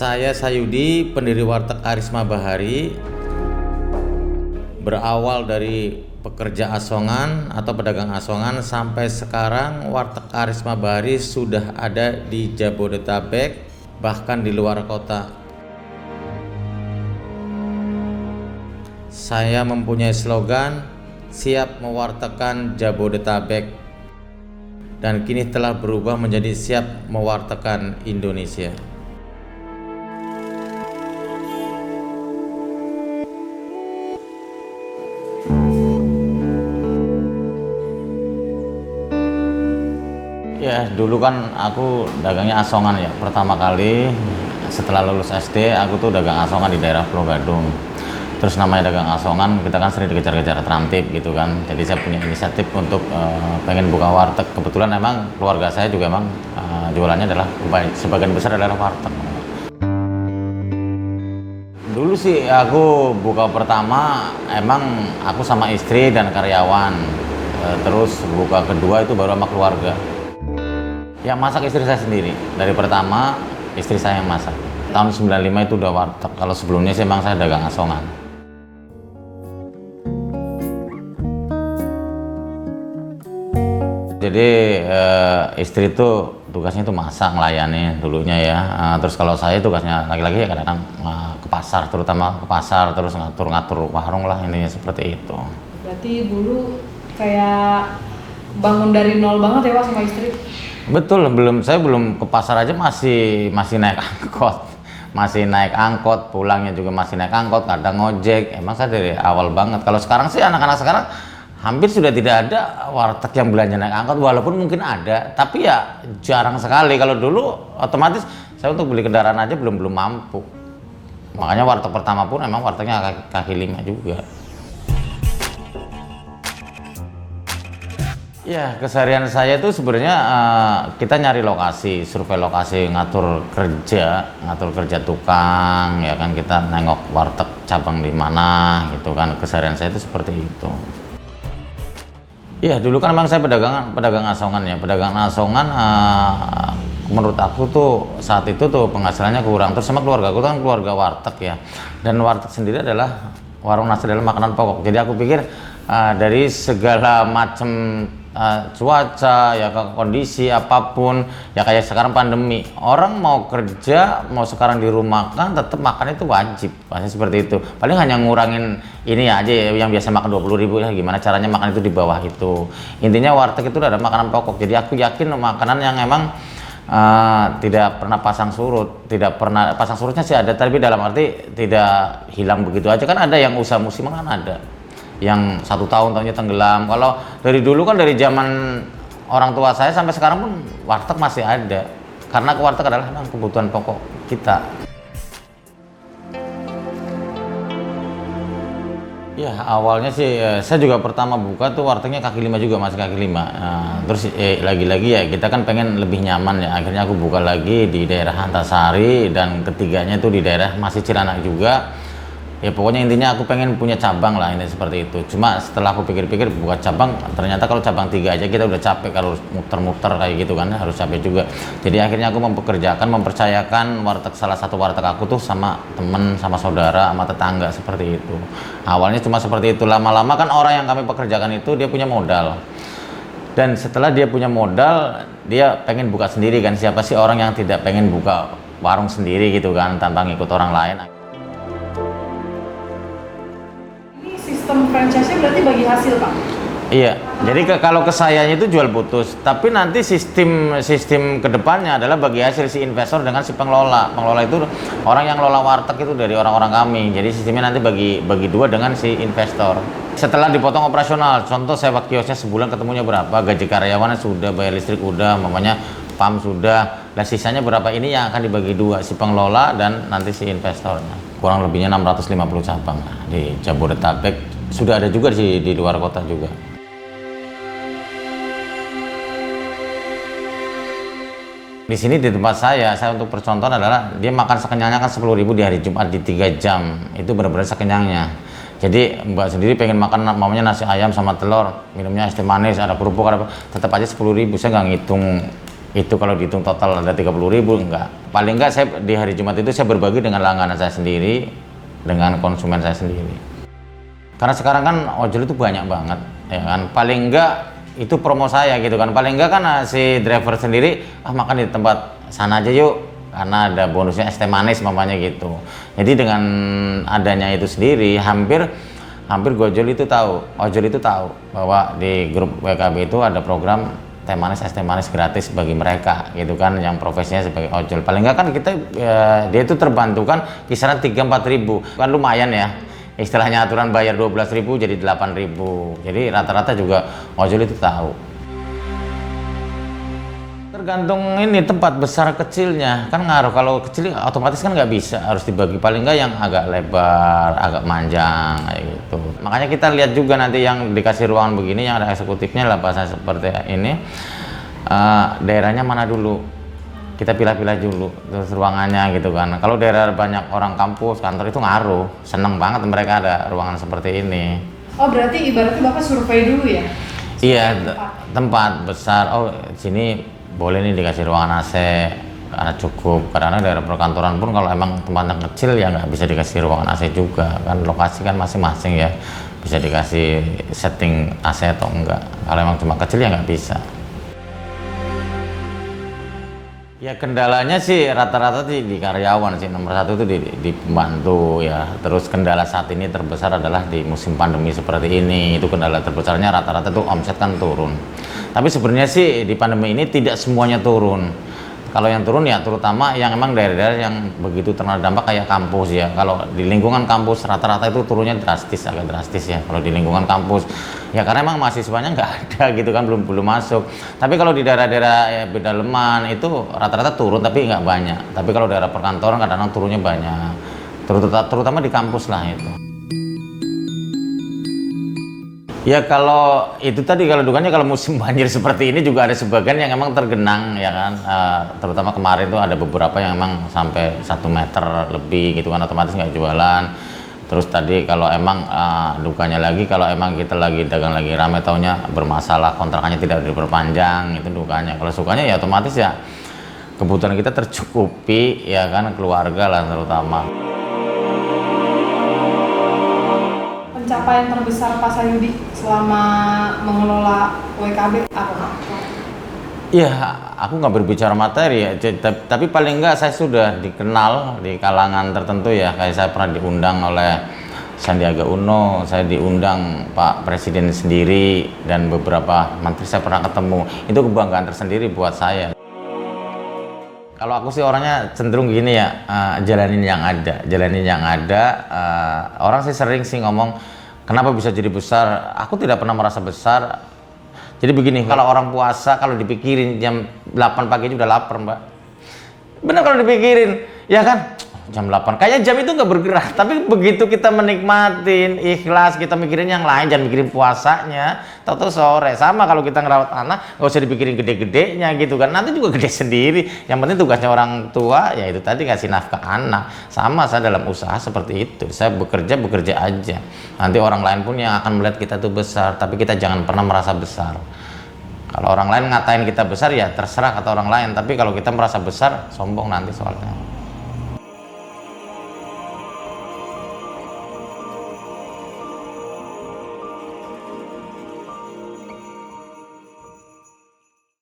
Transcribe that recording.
Saya Sayudi, pendiri Warteg Karisma Bahari. Berawal dari pekerja asongan atau pedagang asongan, sampai sekarang Warteg Karisma Bahari sudah ada di Jabodetabek, bahkan di luar kota. Saya mempunyai slogan, siap mewartegkan Jabodetabek, dan kini telah berubah menjadi siap mewartegkan Indonesia. Ya, dulu kan aku dagangnya asongan ya. Pertama kali setelah lulus SD, aku tuh dagang asongan di daerah Pulau Gadung. Terus namanya dagang asongan, kita kan sering dikejar-kejar tramtip gitu kan. Jadi saya punya inisiatif untuk pengen buka warteg. Kebetulan emang keluarga saya juga emang jualannya adalah sebagian besar adalah warteg. Dulu sih aku buka pertama emang aku sama istri dan karyawan. Terus buka kedua itu baru sama keluarga. Yang masak istri saya sendiri. Dari pertama istri saya yang masak. Tahun 95 itu udah warteg. Kalau sebelumnya sih emang saya dagang asongan. Jadi istri itu tugasnya itu masak, melayani dulunya ya. Terus kalau saya tugasnya laki-laki ya kadang-kadang ke pasar, terutama ke pasar, terus ngatur-ngatur warung lah, intinya seperti itu. Berarti dulu kayak bangun dari nol banget ya Pak sama istri? Betul, saya belum ke pasar aja masih naik angkot. Masih naik angkot, pulangnya juga masih naik angkot, kadang ngojek. Emang saya dari awal banget. Kalau sekarang sih anak-anak sekarang hampir sudah tidak ada warteg yang belanja naik angkot, walaupun mungkin ada, tapi ya jarang sekali. Kalau dulu otomatis saya untuk beli kendaraan aja belum mampu. Makanya warteg pertama pun emang wartegnya kaki lima juga. Ya, keseharian saya itu sebenarnya kita nyari lokasi, survei lokasi, ngatur kerja tukang, ya kan, kita nengok warteg cabang di mana gitu kan. Keseharian saya itu seperti itu. Ya, dulu kan memang saya pedagang asongan ya. Pedagang asongan menurut aku tuh saat itu tuh penghasilannya kurang. Terus sama keluarga aku kan keluarga warteg ya. Dan warteg sendiri adalah warung nasi adalah makanan pokok. Jadi aku pikir dari segala macam cuaca ya, kondisi apapun ya, kayak sekarang pandemi, orang mau kerja mau sekarang dirumahkan tetap makan itu wajib, pasti seperti itu. Paling hanya ngurangin ini aja ya, yang biasa makan 20.000 ya, gimana caranya makan itu di bawah itu. Intinya warteg itu ada makanan pokok. Jadi aku yakin makanan yang emang tidak pernah pasang surut. Tidak pernah pasang surutnya sih ada, tapi dalam arti tidak hilang begitu aja. Kan ada yang usaha musiman, kan ada yang 1 tahunnya tenggelam. Kalau dari dulu kan dari zaman orang tua saya sampai sekarang pun warteg masih ada, karena warteg adalah memang kebutuhan pokok kita. Ya, awalnya sih saya juga pertama buka tuh wartegnya kaki lima juga, masih kaki lima. Terus lagi-lagi ya kita kan pengen lebih nyaman ya, akhirnya aku buka lagi di daerah Antasari, dan ketiganya itu di daerah masih Cilandak juga. Ya pokoknya intinya aku pengen punya cabang lah, ini seperti itu. Cuma setelah aku pikir-pikir buka cabang, ternyata kalau cabang 3 aja kita udah capek, kalau muter-muter kayak gitu kan harus capek juga. Jadi akhirnya aku mempercayakan salah satu warteg aku tuh sama temen, sama saudara, sama tetangga, seperti itu. Awalnya cuma seperti itu, lama-lama kan orang yang kami pekerjakan itu dia punya modal. Dan setelah dia punya modal, dia pengen buka sendiri kan. Siapa sih orang yang tidak pengen buka warung sendiri gitu kan, tanpa ngikut orang lain. Sistem franchise-nya berarti bagi hasil Pak? Iya, jadi kalau ke sayanya itu jual putus, tapi nanti sistem kedepannya adalah bagi hasil si investor dengan si pengelola. Pengelola itu orang yang ngelola warteg itu dari orang-orang kami. Jadi sistemnya nanti bagi dua dengan si investor. Setelah dipotong operasional, contoh sewa kiosnya sebulan ketemunya berapa, gaji karyawannya sudah, bayar listrik udah, mamanya PAM sudah, dan sisanya berapa, ini yang akan dibagi dua, si pengelola dan nanti si investornya. Kurang lebihnya 650 cabang di Jabodetabek, sudah ada juga di luar kota juga. Di sini di tempat saya untuk percontohan adalah dia makan sekenyangnya kan 10.000 di hari Jumat di 3 jam, itu benar-benar sekenyangnya. Jadi Mbak sendiri pengen makan mamanya nasi ayam sama telur, minumnya es teh manis, ada kerupuk, ada apa, tetap aja 10.000. Saya nggak ngitung itu kalau dihitung total ada 30.000, enggak. Paling enggak saya di hari Jumat itu saya berbagi dengan langganan saya sendiri, dengan konsumen saya sendiri. Karena sekarang kan ojol itu banyak banget, ya kan. Paling enggak itu promo saya gitu kan. Paling enggak kan si driver sendiri makan di tempat sana aja yuk, karena ada bonusnya es teh manis mamanya gitu. Jadi dengan adanya itu sendiri hampir ojol itu tahu bahwa di grup WKB itu ada program teh manis, es teh manis gratis bagi mereka gitu kan, yang profesinya sebagai ojol. Paling enggak kan kita dia itu terbantu kan kisaran 3-4 ribu kan, lumayan ya, istilahnya aturan bayar 12.000 jadi 8.000, jadi rata-rata juga ojol itu tahu. Tergantung ini tempat besar kecilnya kan ngaruh. Kalau kecil otomatis kan nggak bisa, harus dibagi paling nggak yang agak lebar, agak manjang kayak gitu. Makanya kita lihat juga nanti yang dikasih ruangan begini, yang ada eksekutifnya lah bahasa seperti ini, daerahnya mana dulu, kita pilih-pilih dulu terus ruangannya gitu kan. Kalau daerah banyak orang kampus, kantor itu ngaruh, seneng banget mereka ada ruangan seperti ini. Oh berarti ibaratnya Bapak survei dulu ya? Iya, tempat besar, oh sini boleh nih dikasih ruangan AC karena cukup. Karena daerah perkantoran pun kalau emang tempatnya kecil ya nggak bisa dikasih ruangan AC juga kan, lokasi kan masing-masing ya, bisa dikasih setting AC atau enggak. Kalau emang cuma kecil ya nggak bisa. Ya kendalanya sih rata-rata di karyawan sih, nomor satu itu di pembantu ya. Terus kendala saat ini terbesar adalah di musim pandemi seperti ini, itu kendala terbesarnya. Rata-rata tuh omset kan turun. Tapi sebenarnya sih di pandemi ini tidak semuanya turun. Kalau yang turun ya terutama yang emang daerah-daerah yang begitu terkena dampak kayak kampus ya. Kalau di lingkungan kampus rata-rata itu turunnya drastis, agak drastis ya. Kalau di lingkungan kampus ya karena emang mahasiswanya nggak ada gitu kan, belum masuk. Tapi kalau di daerah-daerah ya, pedalaman itu rata-rata turun tapi nggak banyak. Tapi kalau daerah perkantoran kadang-kadang turunnya banyak. Terutama di kampus lah itu. Ya kalau itu tadi, kalau dukanya kalau musim banjir seperti ini juga ada sebagian yang emang tergenang ya kan, terutama kemarin tuh ada beberapa yang emang sampai 1 meter lebih gitu kan, otomatis nggak jualan. Terus tadi kalau emang dukanya lagi kalau emang kita lagi dagang lagi rame, taunya bermasalah kontrakannya tidak diperpanjang, itu dukanya. Kalau sukanya ya otomatis ya kebutuhan kita tercukupi ya kan, keluarga lah terutama. Pencapaian terbesar Pak Sayudi selama mengelola WKB apa Pak? Ya, aku nggak berbicara materi ya, tapi paling nggak saya sudah dikenal di kalangan tertentu ya. Kayak saya pernah diundang oleh Sandiaga Uno, saya diundang Pak Presiden sendiri, dan beberapa menteri saya pernah ketemu. Itu kebanggaan tersendiri buat saya. Kalau aku sih orangnya cenderung gini ya, jalanin yang ada. Orang sih sering sih ngomong, kenapa bisa jadi besar? Aku tidak pernah merasa besar. Jadi begini, kalau orang puasa, kalau dipikirin jam 8 pagi aja udah lapar, Mbak. Bener kalau dipikirin, ya kan? Jam 8, kayaknya jam itu nggak bergerak. Tapi begitu kita menikmatin, ikhlas, kita mikirin yang lain, jangan mikirin puasanya. Tahu-tahu sore, sama kalau kita ngerawat anak, nggak usah dipikirin gede-gedenya gitu kan. Nanti juga gede sendiri. Yang penting tugasnya orang tua, ya itu tadi kasih nafkah anak. Sama saya dalam usaha seperti itu. Saya bekerja aja. Nanti orang lain pun yang akan melihat kita tuh besar, tapi kita jangan pernah merasa besar. Kalau orang lain ngatain kita besar ya terserah kata orang lain, tapi kalau kita merasa besar, sombong nanti soalnya.